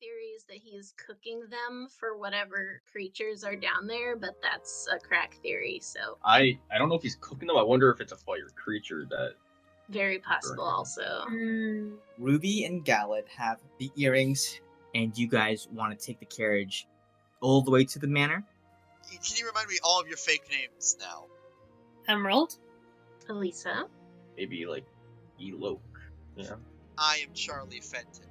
theory is that he is cooking them for whatever creatures are down there, but that's a crack theory, so I don't know if he's cooking them. I wonder if it's a fire creature that. very possible also. Ruby and Gallet have the earrings, and you guys want to take the carriage all the way to the manor? Can you remind me all of your fake names now? Emerald? Elisa? Maybe like Eloke. Yeah. I am Charlie Fenton.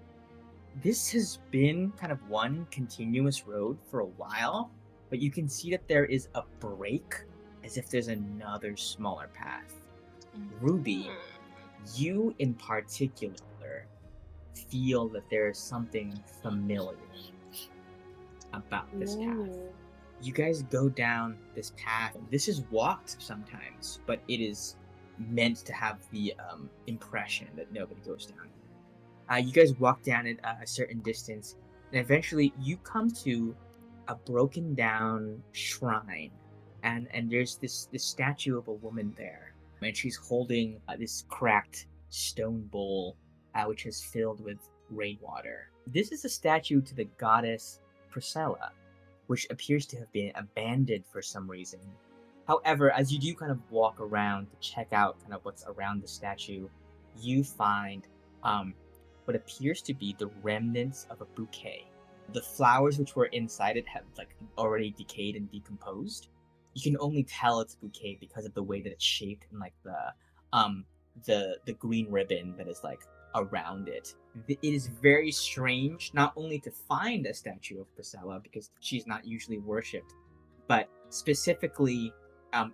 This has been kind of one continuous road for a while, but you can see that there is a break, as if there's another smaller path. Ruby, you in particular feel that there is something familiar about this path. You guys go down this path. This is walked sometimes, but it is meant to have the impression that nobody goes down. You guys walk down it a certain distance, and eventually you come to a broken down shrine, and there's this statue of a woman there, and she's holding this cracked stone bowl, which is filled with rainwater. This is a statue to the goddess Priscilla, which appears to have been abandoned for some reason. However, as you do kind of walk around to check out kind of what's around the statue, you find what appears to be the remnants of a bouquet. The flowers which were inside it have like already decayed and decomposed. You can only tell it's a bouquet because of the way that it's shaped and like the green ribbon that is like around it. It is very strange not only to find a statue of Priscilla, because she's not usually worshipped, but specifically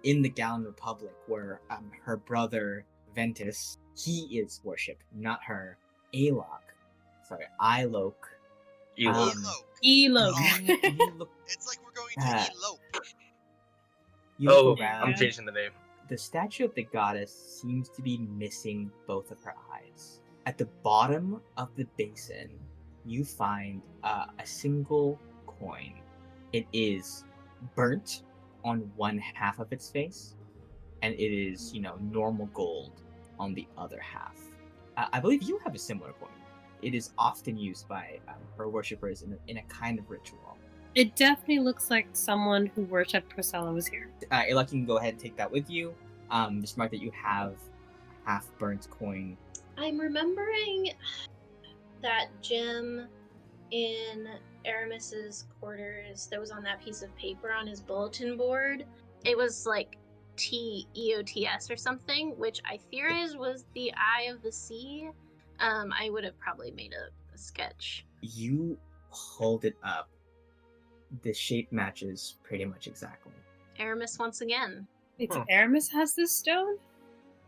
in the Gallon Republic, where her brother Ventus, he is worshipped, not her. Iloke. Elope. Elope. It's like we're going to elope. You look I'm around. changing the name. The statue of the goddess seems to be missing both of her eyes. At the bottom of the basin, you find a single coin. It is burnt on one half of its face, and it is, normal gold on the other half. I believe you have a similar coin. It is often used by her worshippers in a kind of ritual. It definitely looks like someone who worshipped Priscilla was here. Ila, you can go ahead and take that with you. Just mark that you have a half-burnt coin. I'm remembering that gem in Aramis's quarters that was on that piece of paper on his bulletin board. It was like TEOTS or something, which I theorize was the Eye of the Sea. I would have probably made a sketch. You hold it up. The shape matches pretty much exactly. Aramis once again. Wait, so Aramis has this stone?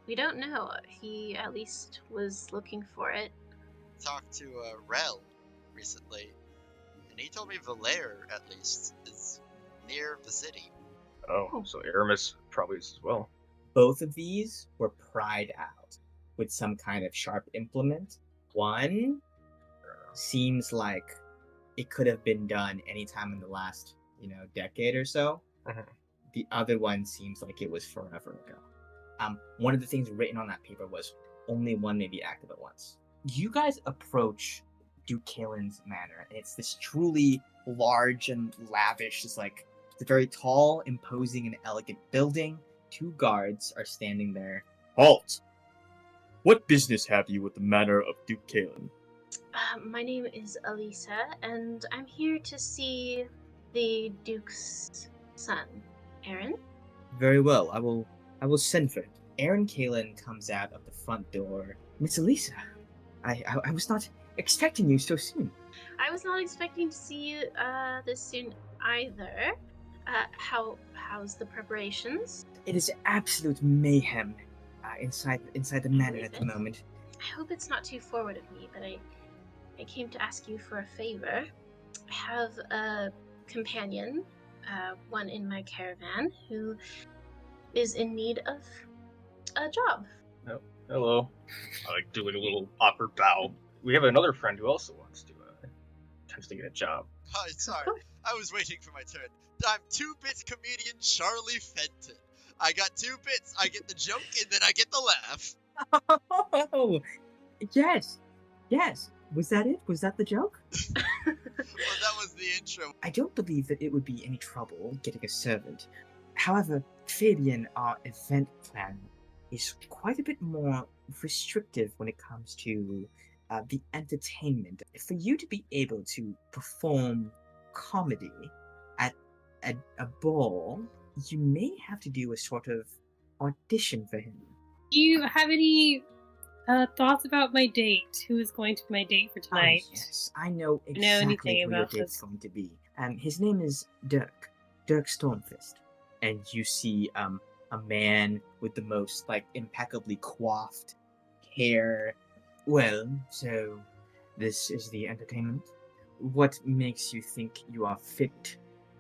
We don't know. He at least was looking for it. Talked to Rel recently, and he told me Valair, at least, is near the city. Oh, so Aramis probably is as well. Both of these were pried out with some kind of sharp implement. One seems like it could have been done anytime in the last, decade or so. Mhm. The other one seems like it was forever ago. One of the things written on that paper was only one may be active at once. You guys approach Duke Kaelin's manor, and it's this truly large and lavish, it's a very tall, imposing, and elegant building. 2 guards are standing there. Halt! What business have you with the manor of Duke Kaelin? My name is Elisa, and I'm here to see the Duke's son, Aaron. Very well, I will send for it. Aaron Kaelin comes out of the front door. Miss Elisa, I was not expecting you so soon. I was not expecting to see you this soon either. How's the preparations? It is absolute mayhem inside the manor at the moment. I hope it's not too forward of me, but I came to ask you for a favor. I have a companion, one in my caravan, who is in need of a job. Oh, hello. I do a little awkward bow. We have another friend who also wants to get a job. Hi, sorry. I was waiting for my turn. I'm 2-bit comedian Charlie Fenton. I got 2 bits. I get the joke, and then I get the laugh. Oh, yes. Was that it? Was that the joke? Well, that was the intro. I don't believe that it would be any trouble getting a servant. However, Fabian, our event planner, is quite a bit more restrictive when it comes to the entertainment. For you to be able to perform comedy at a ball, you may have to do a sort of audition for him. Do you have any thoughts about my date? Who is going to be my date for tonight? Oh, yes, I know anything exactly who your about date's this? going to be. His name is Dirk Stormfist. And you see a man with the most, impeccably coiffed hair. Well, so this is the entertainment? What makes you think you are fit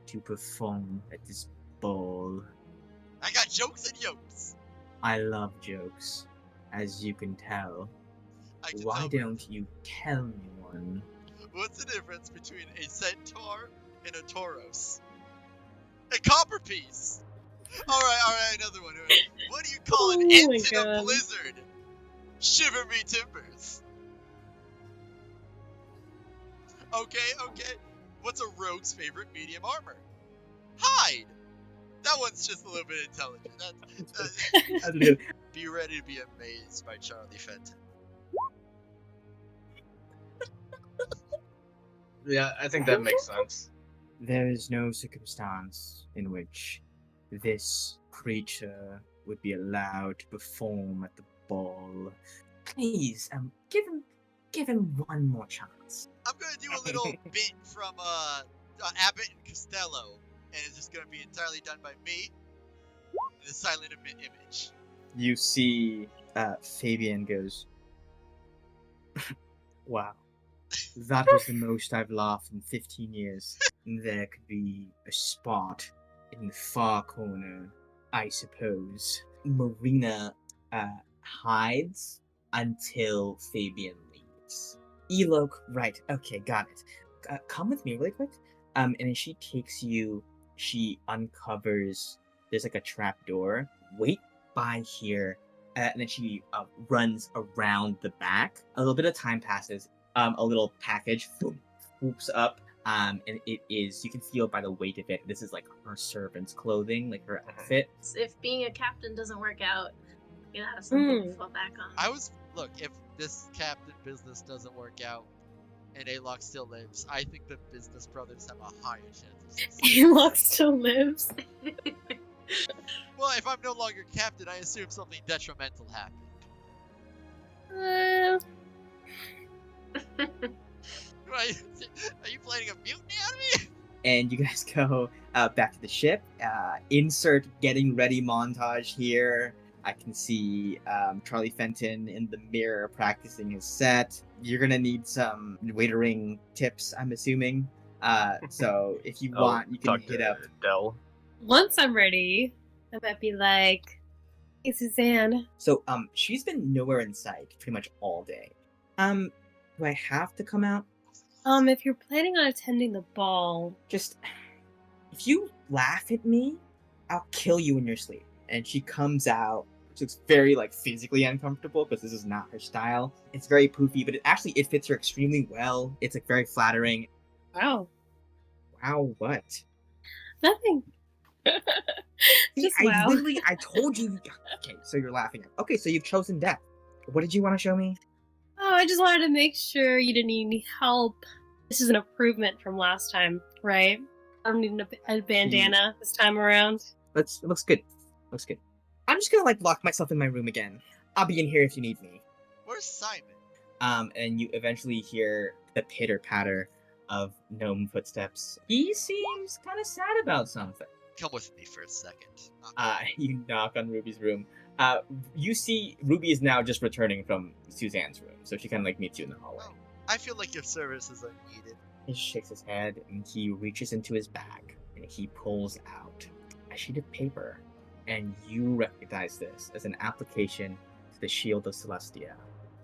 to perform at this ball? I got jokes and yokes. I love jokes, as you can tell. I can Why tell. don't you tell me one? What's the difference between a centaur and a tauros? A copper piece. All right, another one. What do you call an Oh ant my in a God. blizzard? Shiver me timbers. Okay. What's a rogue's favorite medium armor? Hide. That one's just a little bit intelligent. That's good. Be ready to be amazed by Charlie Fenton. Yeah, I think that makes sense. There is no circumstance in which this creature would be allowed to perform at the ball. Please, give him one more chance. I'm gonna do a little bit from Abbott and Costello, and it's just gonna be entirely done by me in a silent image. You see, Fabian goes, wow, that was the most I've laughed in 15 years. There could be a spot in the far corner, I suppose. Marina hides until Fabian leaves. Elok, right, okay, got it. Come with me really quick. And then she takes you, she uncovers, there's a trap door. Wait by here. And then she runs around the back. A little bit of time passes. A little package swoops up. And it is, you can feel by the weight of it, this is her servant's clothing, her outfit. If being a captain doesn't work out, you have something to fall back on. Look, if this captain business doesn't work out and Alok still lives, I think the business brothers have a higher chance of success. Alok still lives. Well, if I'm no longer captain, I assume something detrimental happened. Are you planning a mutiny on me? And you guys go back to the ship. Insert getting ready montage here. I can see Charlie Fenton in the mirror practicing his set. You're gonna need some waitering tips, I'm assuming. So if you want, you can talk hit to up. Dell. Once I'm ready, I might be like, hey, Suzanne. So she's been nowhere in sight pretty much all day. Do I have to come out? If you're planning on attending the ball, Just if you laugh at me, I'll kill you in your sleep. And she comes out. She looks very physically uncomfortable because this is not her style. It's very poofy, but it fits her extremely well. It's very flattering. wow, Wow, what? nothing. See, Just wow. I told you. Okay, so you're laughing. Okay, so you've chosen death. What did you want to show me? Oh, I just wanted to make sure you didn't need any help. This is an improvement from last time, right? I don't need a bandana this time around. It looks good. Looks good. I'm just gonna lock myself in my room again. I'll be in here if you need me. Where's Simon? And you eventually hear the pitter patter of gnome footsteps. He seems kind of sad about something. Come with me for a second. You knock on Ruby's room. You see Ruby is now just returning from Suzanne's room, so she kind of meets you in the hallway. Oh, I feel like your services are needed. He shakes his head and he reaches into his bag and he pulls out a sheet of paper, and you recognize this as an application to the Shield of Celestia,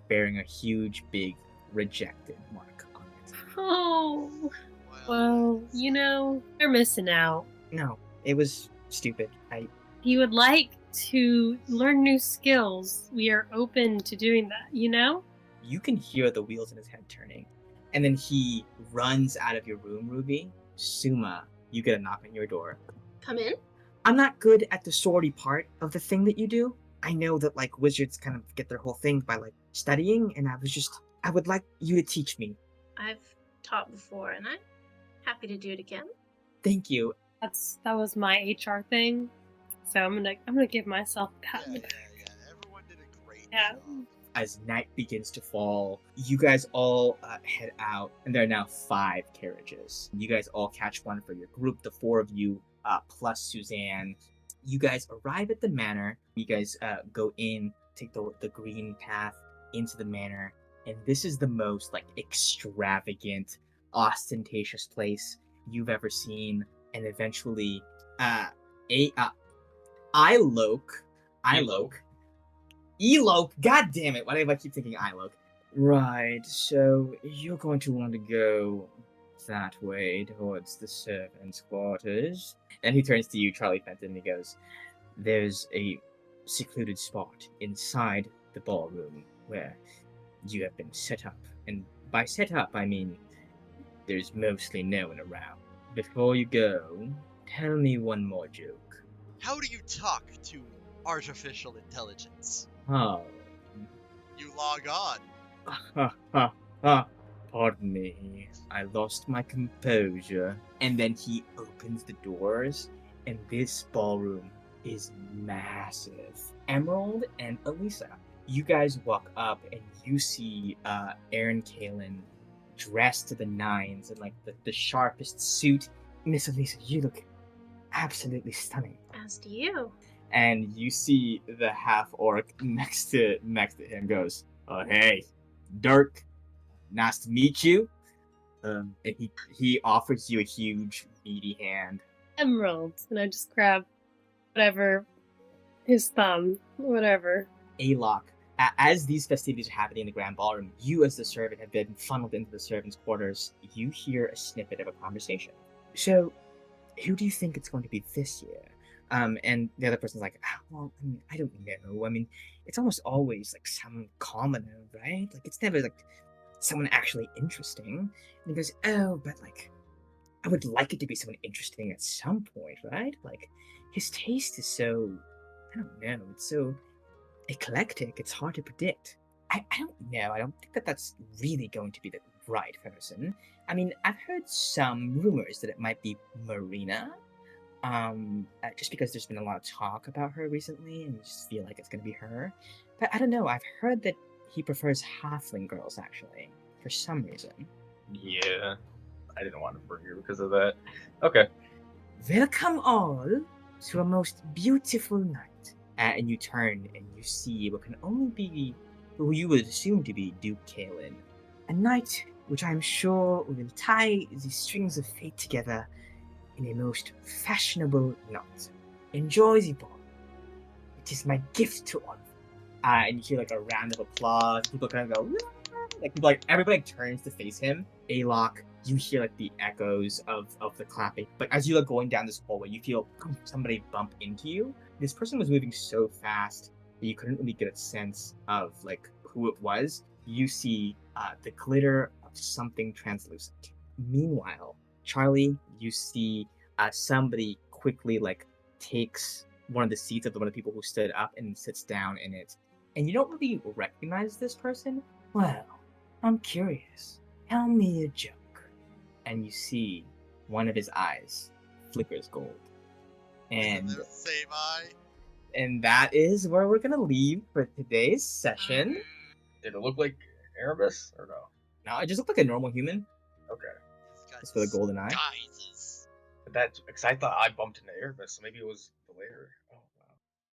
bearing a huge, big rejected mark on it. Oh, well, you're missing out. No, it was stupid. If you would like to learn new skills, we are open to doing that, you can hear the wheels in his head turning. And then he runs out of your room, Ruby. Suma, you get a knock on your door. Come in. I'm not good at the sorority part of the thing that you do. I know that like wizards kind of get their whole thing by like studying, and I would like you to teach me. I've taught before, and I'm happy to do it again. Thank you. That was my HR thing. So I'm gonna give myself a pat. Yeah. Everyone did a great Yeah. job. As night begins to fall, you guys all head out, and there are now 5 carriages. You guys all catch one for your group, the 4 of you, plus Suzanne. You guys arrive at the manor. You guys go in, take the green path into the manor, and this is the most like extravagant, ostentatious place you've ever seen. And eventually, Eloke, god damn it, why do I keep thinking Iloke? Right, so you're going to want to go that way towards the servants' quarters. And he turns to you, Charlie Fenton, and he goes, there's a secluded spot inside the ballroom where you have been set up. And by set up, I mean there's mostly no one around. Before you go, tell me one more joke. How do you talk to artificial intelligence? Oh. You log on. Pardon me. I lost my composure. And then he opens the doors, and this ballroom is massive. Emerald and Elisa, you guys walk up, and you see Aaron Kalin dressed to the nines in like the sharpest suit. Miss Elisa, you look absolutely stunning. As do you. And you see the half orc next to him goes, hey, Dirk, nice to meet you. And he offers you a huge meaty hand. Emerald, and I just grab whatever his thumb, whatever. Alok, as these festivities are happening in the grand ballroom, you as the servant have been funneled into the servants' quarters. You hear a snippet of a conversation. So, who do you think it's going to be this year? And the other person's like, well, I mean, I don't know. I mean, it's almost always like some commoner, right? Like, it's never like someone actually interesting. And he goes, oh, but like, I would like it to be someone interesting at some point, right? Like, his taste is so, I don't know, it's so eclectic, it's hard to predict. I don't know, I don't think that's really going to be the right person. I mean, I've heard some rumors that it might be Marina, just because there's been a lot of talk about her recently, and I just feel like it's gonna be her. But I don't know, I've heard that he prefers halfling girls, actually, for some reason. Yeah, I didn't want to bring her because of that. Okay. Welcome all to a most beautiful night. And you turn and you see what can only be who you would assume to be Duke Kalin. A night which I am sure will tie the strings of fate together in a most fashionable knot. Enjoy the ball. It is my gift to all. And you hear like a round of applause. People kind of go, like everybody turns to face him. Alok, you hear like the echoes of the clapping. But as you're going down this hallway, you feel somebody bump into you. This person was moving so fast that you couldn't really get a sense of like who it was. You see the glitter of something translucent. Meanwhile, Charlie, you see somebody quickly like takes one of the seats of one of the people who stood up and sits down in it. And you don't really recognize this person. Well, I'm curious. Tell me a joke. And you see one of his eyes flickers gold. And The same eye. and that is where we're gonna leave for today's session. Did it look like Erebus or no? No, it just looked like a normal human. Okay. Just with a golden eye. Guises. But that's because I thought I bumped into Erebus, so maybe it was the layer. Oh.